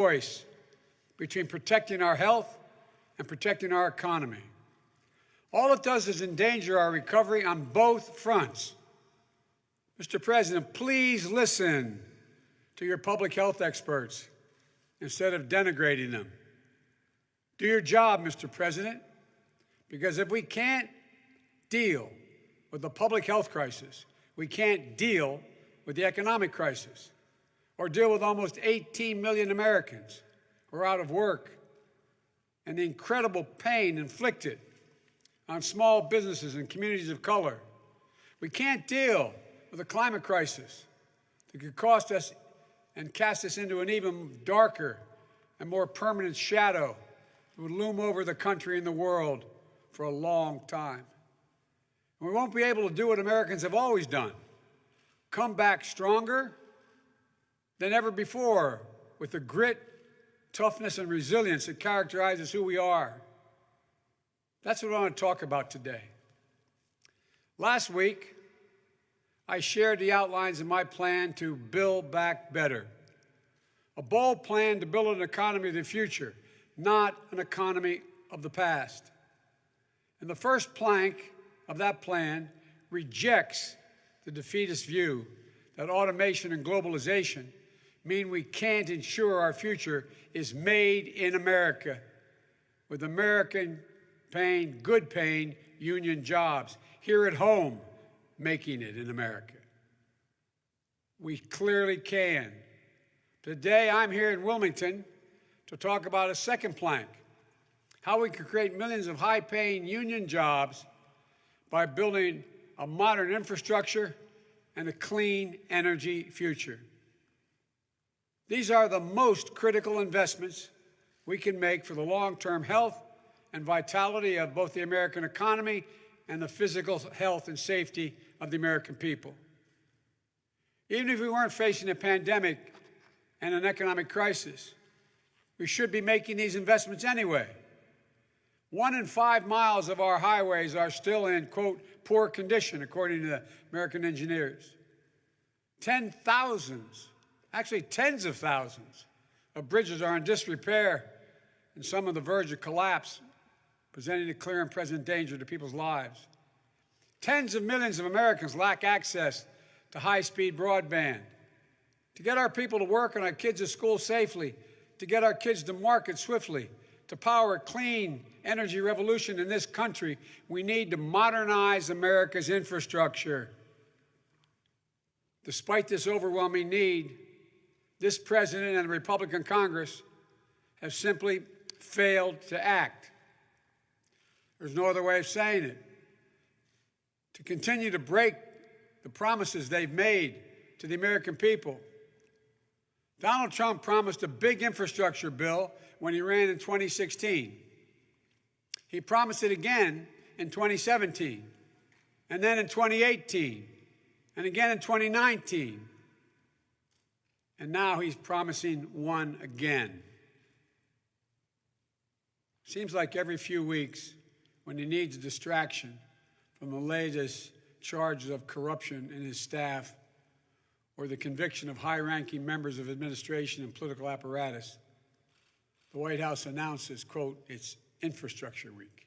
choice between protecting our health and protecting our economy. All it does is endanger our recovery on both fronts. Mr. President, please listen to your public health experts instead of denigrating them. Do your job, Mr. President, because if we can't deal with the public health crisis, we can't deal with the economic crisis or deal with almost 18 million Americans who are out of work and the incredible pain inflicted on small businesses and communities of color. We can't deal with a climate crisis that could cost us and cast us into an even darker and more permanent shadow that would loom over the country and the world for a long time. And we won't be able to do what Americans have always done, come back stronger than ever before with the grit, toughness, and resilience that characterizes who we are. That's what I want to talk about today. Last week, I shared the outlines of my plan to build back better, a bold plan to build an economy of the future, not an economy of the past. And the first plank of that plan rejects the defeatist view that automation and globalization mean we can't ensure our future is made in America, with American paying, good paying union jobs here at home, making it in America. We clearly can. Today, I'm here in Wilmington to talk about a second plank, how we can create millions of high-paying union jobs by building a modern infrastructure and a clean energy future. These are the most critical investments we can make for the long-term health and vitality of both the American economy and the physical health and safety of the American people. Even if we weren't facing a pandemic and an economic crisis, we should be making these investments anyway. 1 in 5 miles of our highways are still in, quote, poor condition, according to the American engineers. Tens of thousands of bridges are in disrepair and some on the verge of collapse, presenting a clear and present danger to people's lives. Tens of millions of Americans lack access to high-speed broadband. To get our people to work and our kids to school safely, to get our kids to market swiftly, to power a clean energy revolution in this country, we need to modernize America's infrastructure. Despite this overwhelming need, this president and the Republican Congress have simply failed to act. There's no other way of saying it. To continue to break the promises they've made to the American people. Donald Trump promised a big infrastructure bill when he ran in 2016. He promised it again in 2017, and then in 2018, and again in 2019. And now he's promising one again. Seems like every few weeks, when he needs a distraction from the latest charges of corruption in his staff or the conviction of high-ranking members of administration and political apparatus, the White House announces, quote, it's infrastructure week.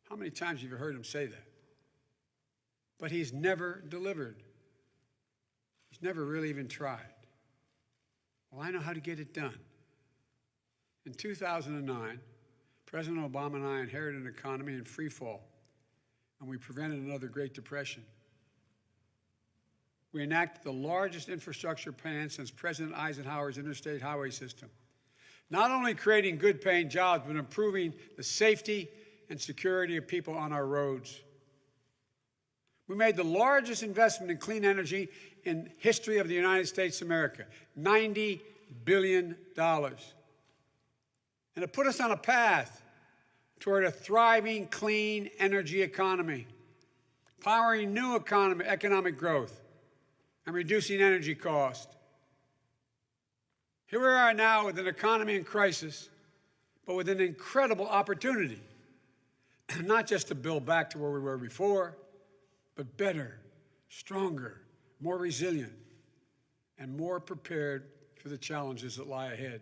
How many times have you heard him say that? But he's never delivered. He's never really even tried. Well, I know how to get it done. In 2009, President Obama and I inherited an economy in free fall, and we prevented another Great Depression. We enacted the largest infrastructure plan since President Eisenhower's interstate highway system, not only creating good-paying jobs, but improving the safety and security of people on our roads. We made the largest investment in clean energy in history of the United States of America, $90 billion. And it put us on a path toward a thriving, clean energy economy, powering new economic growth, and reducing energy cost. Here we are now with an economy in crisis, but with an incredible opportunity, not just to build back to where we were before, but better, stronger, more resilient, and more prepared for the challenges that lie ahead.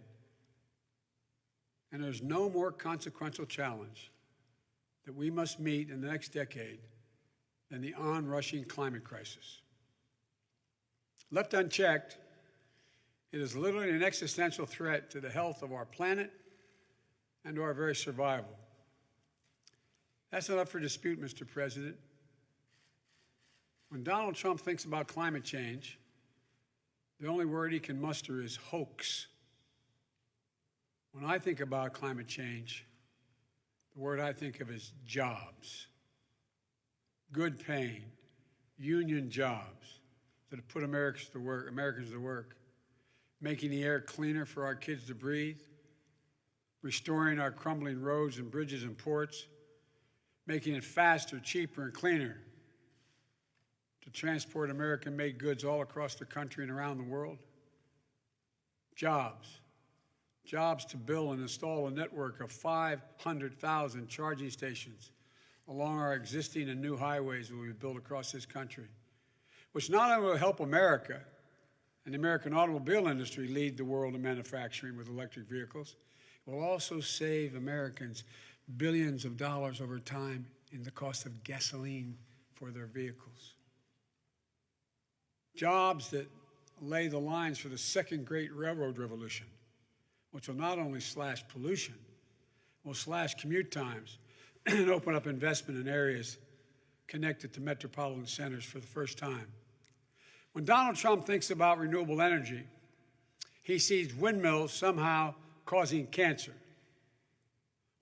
And there's no more consequential challenge that we must meet in the next decade than the onrushing climate crisis. Left unchecked, it is literally an existential threat to the health of our planet and to our very survival. That's not up for dispute, Mr. President. When Donald Trump thinks about climate change, the only word he can muster is hoax. When I think about climate change, the word I think of is jobs. Good paying, union jobs that have put Americans to work, making the air cleaner for our kids to breathe, restoring our crumbling roads and bridges and ports, making it faster, cheaper, and cleaner to transport American-made goods all across the country and around the world. Jobs. Jobs to build and install a network of 500,000 charging stations along our existing and new highways that we've built across this country, which not only will help America and the American automobile industry lead the world in manufacturing with electric vehicles, it will also save Americans billions of dollars over time in the cost of gasoline for their vehicles. Jobs that lay the lines for the second great railroad revolution, which will not only slash pollution, will slash commute times and open up investment in areas connected to metropolitan centers for the first time. When Donald Trump thinks about renewable energy, he sees windmills somehow causing cancer.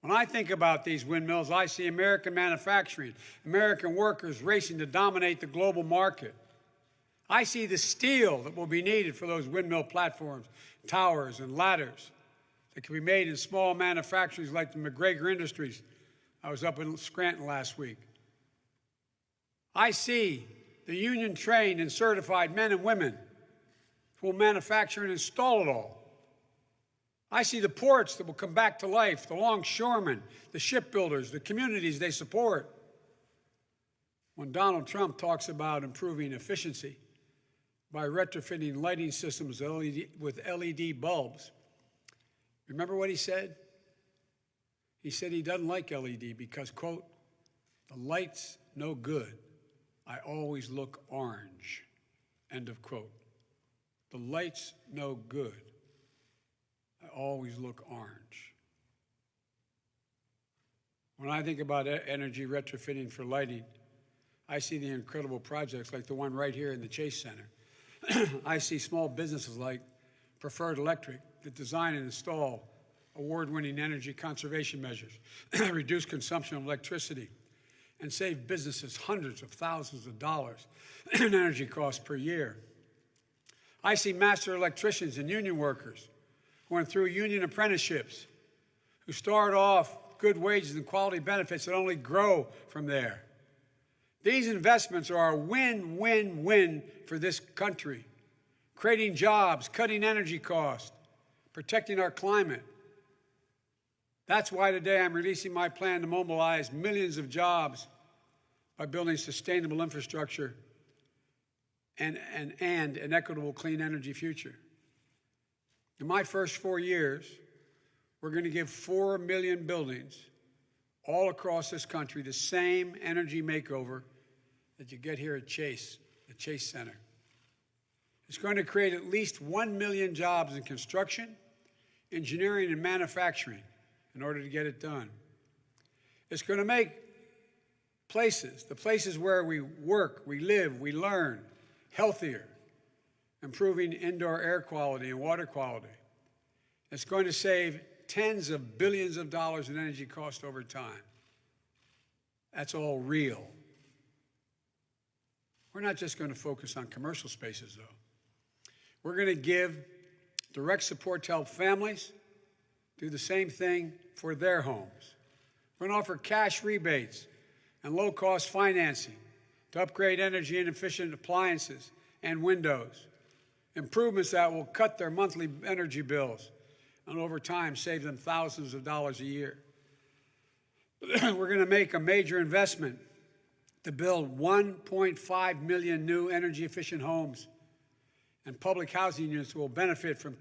When I think about these windmills, I see American manufacturing, American workers racing to dominate the global market. I see the steel that will be needed for those windmill platforms, towers, and ladders that can be made in small manufacturers like the McGregor Industries. I was up in Scranton last week. I see the union-trained and certified men and women who will manufacture and install it all. I see the ports that will come back to life, the longshoremen, the shipbuilders, the communities they support. When Donald Trump talks about improving efficiency by retrofitting lighting systems with LED bulbs, remember what he said? He said he doesn't like LED because, quote, the light's no good. I always look orange, end of quote. The light's no good. I always look orange. When I think about energy retrofitting for lighting, I see the incredible projects like the one right here in the Chase Center. I see small businesses like Preferred Electric that design and install award-winning energy conservation measures, reduce consumption of electricity, and save businesses hundreds of thousands of dollars in energy costs per year. I see master electricians and union workers going through union apprenticeships who start off good wages and quality benefits that only grow from there. These investments are a win-win-win for this country, creating jobs, cutting energy costs, protecting our climate. That's why today I'm releasing my plan to mobilize millions of jobs by building sustainable infrastructure and an equitable clean energy future. In my first 4 years, we're going to give 4 million buildings all across this country the same energy makeover that you get here at Chase, the Chase Center. It's going to create at least 1 million jobs in construction, engineering, and manufacturing in order to get it done. It's going to make the places where we work, we live, we learn, healthier, improving indoor air quality and water quality. It's going to save tens of billions of dollars in energy cost over time. That's all real. We're not just going to focus on commercial spaces, though. We're going to give direct support to help families do the same thing for their homes. We're going to offer cash rebates and low-cost financing to upgrade energy and efficient appliances and windows, improvements that will cut their monthly energy bills and over time save them thousands of dollars a year. We're going to make a major investment to build 1.5 million new energy-efficient homes and public housing units will benefit from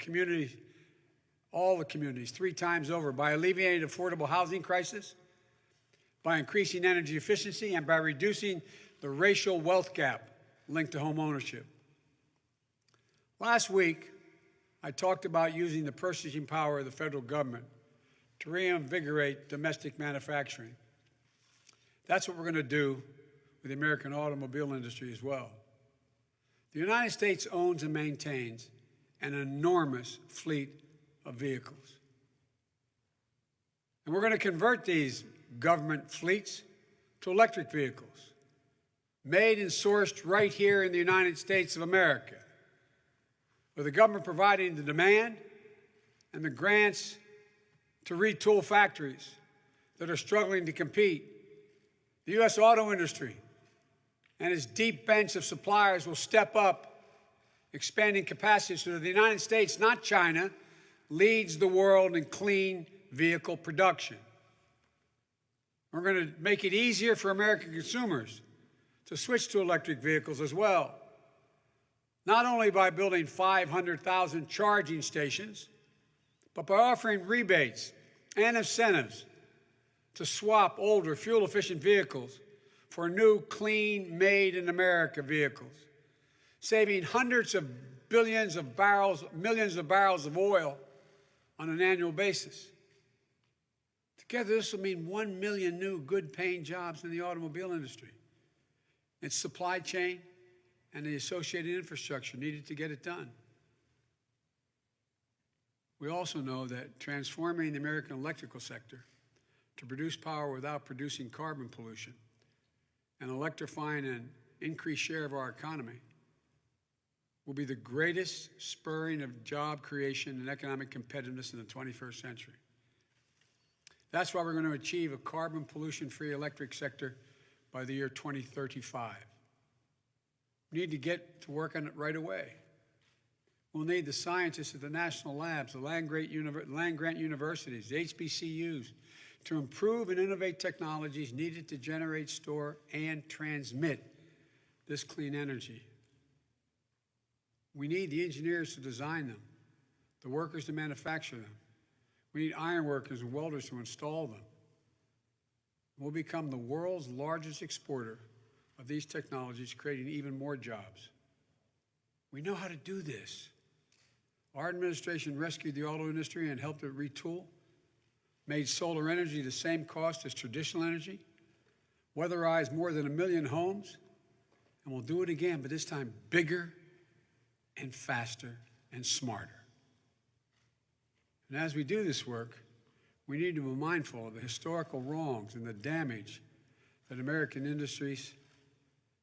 all the communities 3 times over by alleviating the affordable housing crisis, by increasing energy efficiency, and by reducing the racial wealth gap linked to home ownership. Last week, I talked about using the purchasing power of the federal government to reinvigorate domestic manufacturing. That's what we're going to do with the American automobile industry as well. The United States owns and maintains an enormous fleet of vehicles. And we're going to convert these government fleets to electric vehicles, made and sourced right here in the United States of America, with the government providing the demand and the grants to retool factories that are struggling to compete. The U.S. auto industry and its deep bench of suppliers will step up, expanding capacity so that the United States, not China, leads the world in clean vehicle production. We're going to make it easier for American consumers to switch to electric vehicles as well, not only by building 500,000 charging stations, but by offering rebates and incentives to swap older, fuel-efficient vehicles for new, clean, made-in-America vehicles, saving hundreds of billions of barrels, millions of barrels of oil on an annual basis. Together, this will mean 1 million new, good-paying jobs in the automobile industry, its supply chain, and the associated infrastructure needed to get it done. We also know that transforming the American electrical sector to produce power without producing carbon pollution and electrifying an increased share of our economy will be the greatest spurring of job creation and economic competitiveness in the 21st century. That's why we're going to achieve a carbon pollution-free electric sector by the year 2035. We need to get to work on it right away. We'll need the scientists at the national labs, the land-grant universities, the HBCUs, to improve and innovate technologies needed to generate, store, and transmit this clean energy. We need the engineers to design them, the workers to manufacture them. We need iron workers and welders to install them. We'll become the world's largest exporter of these technologies, creating even more jobs. We know how to do this. Our administration rescued the auto industry and helped it retool, made solar energy the same cost as traditional energy, weatherized more than 1 million homes, and we'll do it again, but this time bigger and faster and smarter. And as we do this work, we need to be mindful of the historical wrongs and the damage that American industries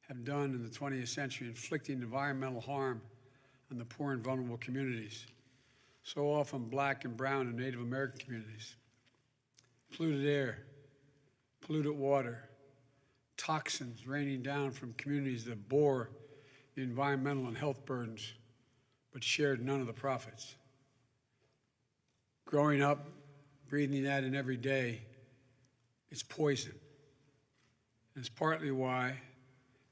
have done in the 20th century, inflicting environmental harm on the poor and vulnerable communities, so often Black and brown and Native American communities. Polluted air, polluted water, toxins raining down from communities that bore the environmental and health burdens but shared none of the profits. Growing up, breathing that in every day, it's poison. And it's partly why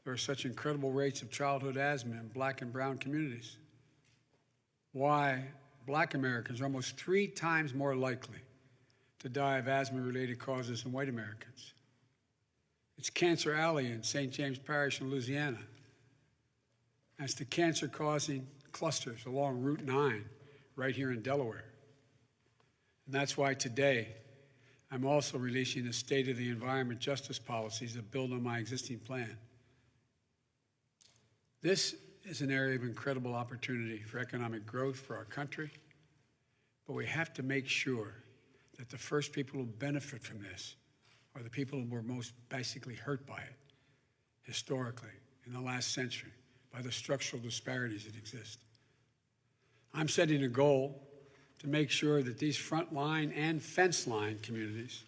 there are such incredible rates of childhood asthma in Black and brown communities. Why Black Americans are almost 3 times more likely to die of asthma-related causes than white Americans. It's Cancer Alley in St. James Parish in Louisiana. And it's the cancer-causing clusters along Route 9 right here in Delaware. And that's why today I'm also releasing a State of the Environment Justice policies that build on my existing plan. This is an area of incredible opportunity for economic growth for our country, but we have to make sure that the first people who benefit from this are the people who were most basically hurt by it historically in the last century by the structural disparities that exist. I'm setting a goal to make sure that these frontline and fence line communities,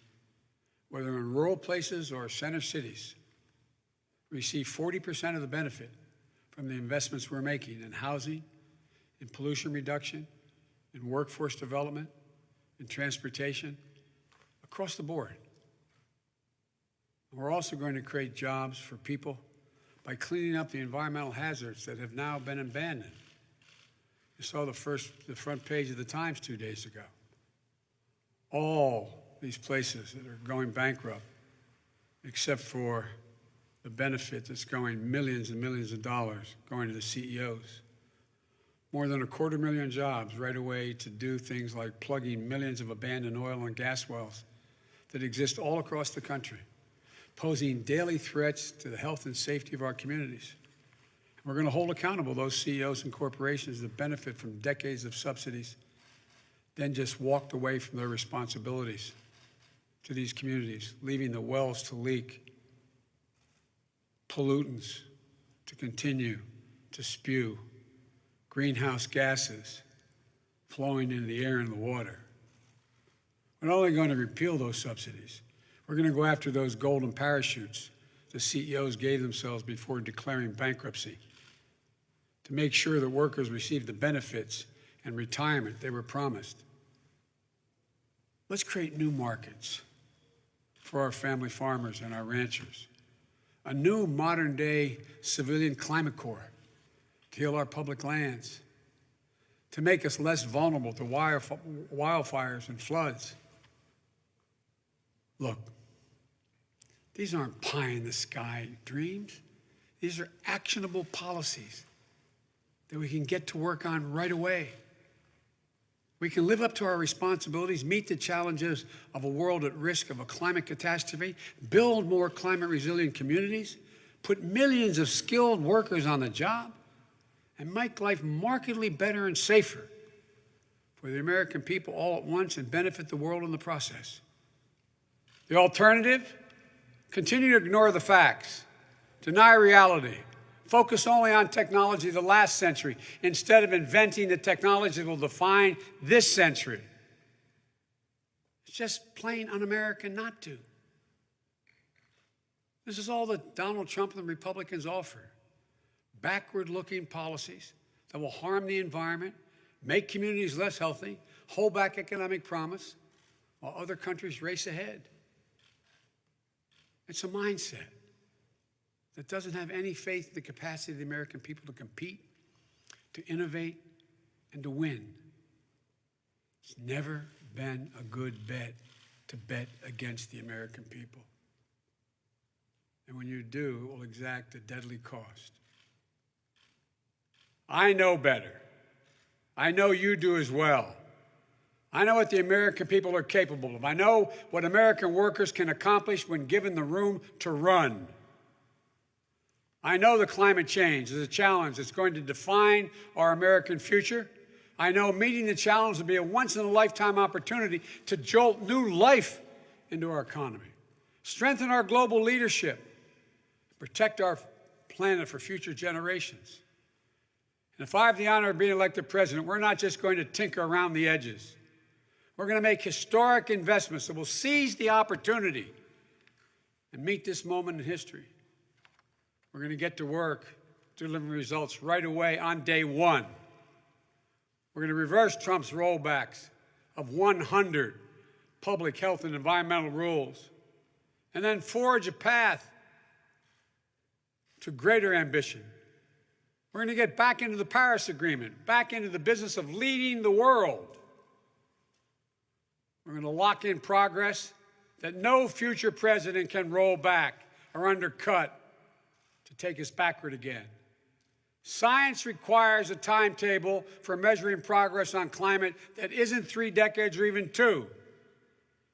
whether in rural places or center cities, receive 40% of the benefit from the investments we're making in housing, in pollution reduction, in workforce development, in transportation, across the board. And we're also going to create jobs for people by cleaning up the environmental hazards that have now been abandoned. You saw the front page of the Times 2 days ago. All these places that are going bankrupt, except for the benefit that's going millions and millions of dollars going to the CEOs. More than 250,000 jobs right away to do things like plugging millions of abandoned oil and gas wells that exist all across the country, posing daily threats to the health and safety of our communities. We're going to hold accountable those CEOs and corporations that benefit from decades of subsidies, then just walked away from their responsibilities to these communities, leaving the wells to leak, pollutants to continue to spew, greenhouse gases flowing into the air and the water. We're not only going to repeal those subsidies, we're going to go after those golden parachutes the CEOs gave themselves before declaring bankruptcy to make sure that workers receive the benefits and retirement they were promised. Let's create new markets for our family farmers and our ranchers, a new modern-day civilian climate corps to heal our public lands, to make us less vulnerable to wildfires and floods. Look, these aren't pie-in-the-sky dreams. These are actionable policies that we can get to work on right away. We can live up to our responsibilities, meet the challenges of a world at risk of a climate catastrophe, build more climate-resilient communities, put millions of skilled workers on the job, and make life markedly better and safer for the American people all at once and benefit the world in the process. The alternative? Continue to ignore the facts, deny reality, focus only on technology of the last century instead of inventing the technology that will define this century. It's just plain un-American not to. This is all that Donald Trump and the Republicans offer. Backward-looking policies that will harm the environment, make communities less healthy, hold back economic promise, while other countries race ahead. It's a mindset that doesn't have any faith in the capacity of the American people to compete, to innovate, and to win. It's never been a good bet to bet against the American people. And when you do, it will exact a deadly cost. I know better. I know you do as well. I know what the American people are capable of. I know what American workers can accomplish when given the room to run. I know the climate change is a challenge that's going to define our American future. I know meeting the challenge will be a once-in-a-lifetime opportunity to jolt new life into our economy, strengthen our global leadership, protect our planet for future generations. And if I have the honor of being elected president, we're not just going to tinker around the edges. We're going to make historic investments that will seize the opportunity and meet this moment in history. We're going to get to work delivering results right away on day one. We're going to reverse Trump's rollbacks of 100 public health and environmental rules, and then forge a path to greater ambition. We're going to get back into the Paris Agreement, back into the business of leading the world. We're going to lock in progress that no future president can roll back or undercut to take us backward again. Science requires a timetable for measuring progress on climate that isn't 3 decades or even 2.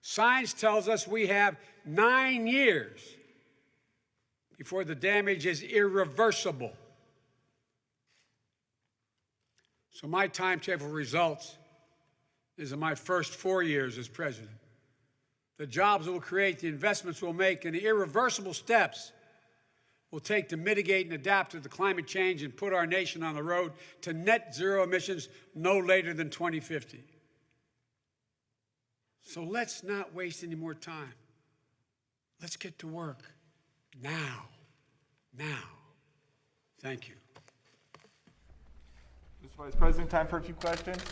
Science tells us we have 9 years before the damage is irreversible. So my timetable results is in my first 4 years as president. The jobs we'll create, the investments we'll make, and the irreversible steps we'll take to mitigate and adapt to the climate change and put our nation on the road to net zero emissions no later than 2050. So let's not waste any more time. Let's get to work now. Now. Thank you. Mr. Vice President, time for a few questions.